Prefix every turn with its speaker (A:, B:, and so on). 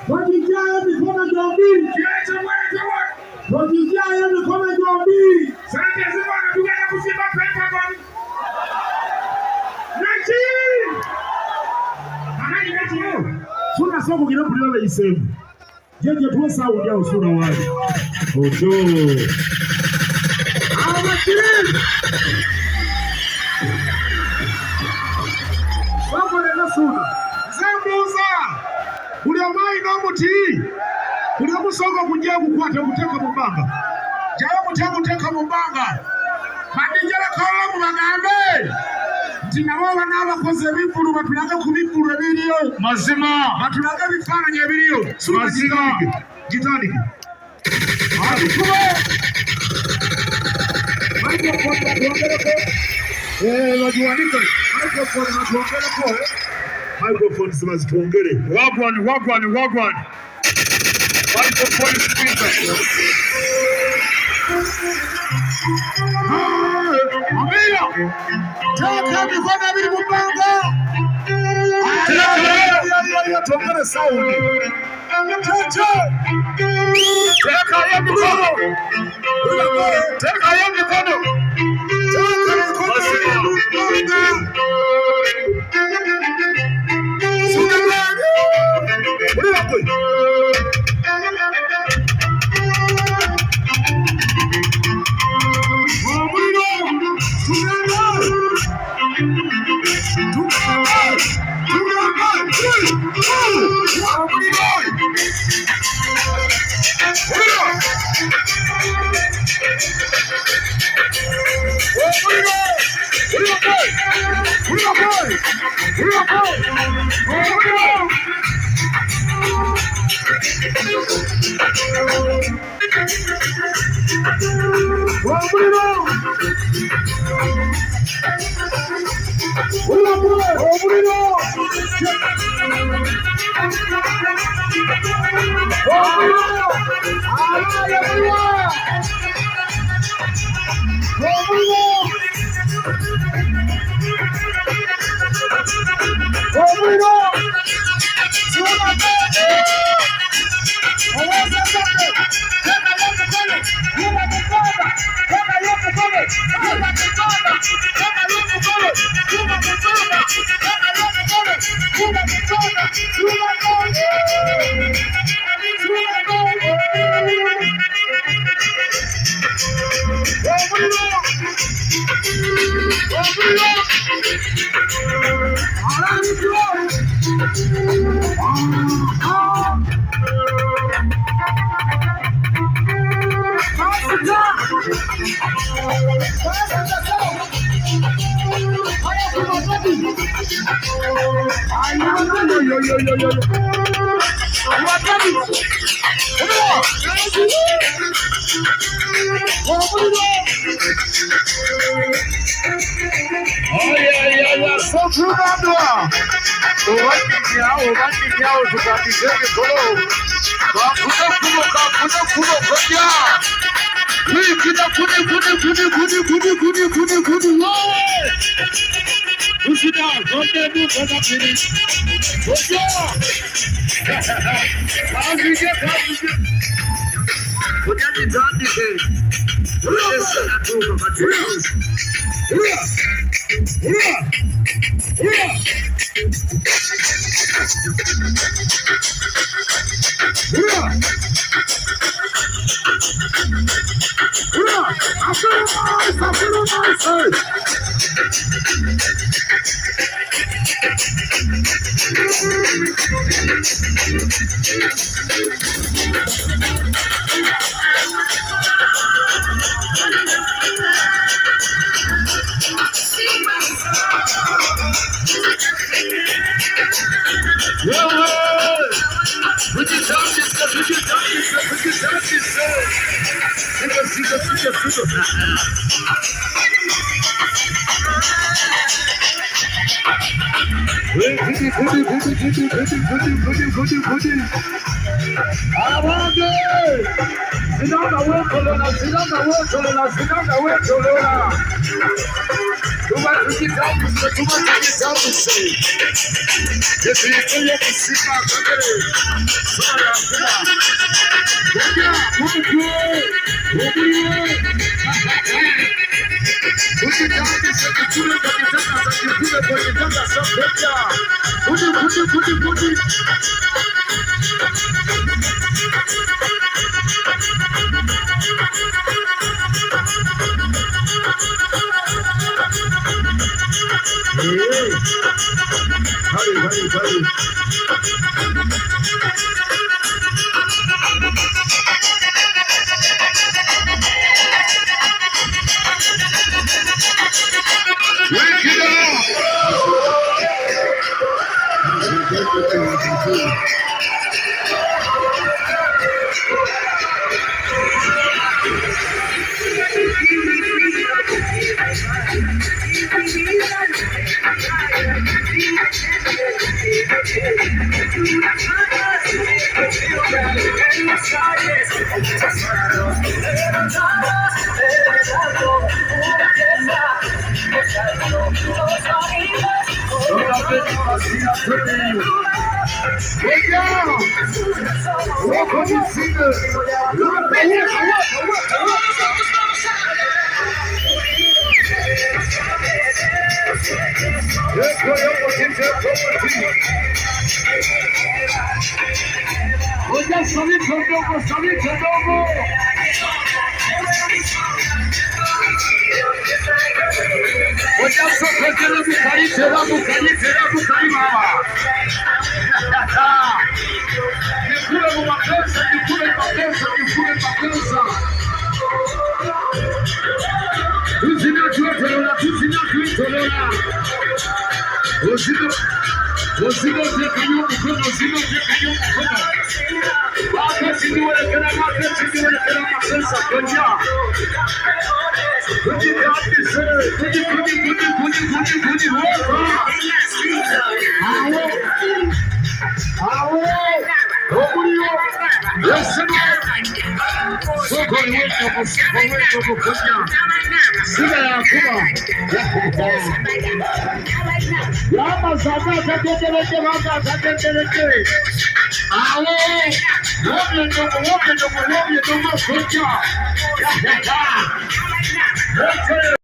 A: Wakijaye mikono jombi. Wakijaye mikono jombi.
B: Sante zibana tugenda kusimba Pentagon. Nachi! Anani nachi yo.
A: Suna soko kina kulala isemu. Jeje tuwe sawa ya usura wali. Ojo. Awakili. Soko na suna. Zembuza. Uliamai na muti. Uliamusonga kunjia kukwata kuteka mbanga. Jayo kuteka mbanga. Bandijala kola mubagambe. Tina wawa nawa koze bifuru batulaga kubifuru ebiriyo.
B: Mazima.
A: Batulaga bifananya ebiriyo.
B: Mazima.
A: Gitandike. Abikuba. Microphone natuongeleko. Wajuanika. Microphone natuongeleko. Microphone sima zituongele.
B: Wagwan. Microphone speaker.
A: Amina. Taka mikono bili mubanga. Tuongele sound.
B: Teka ya mikono.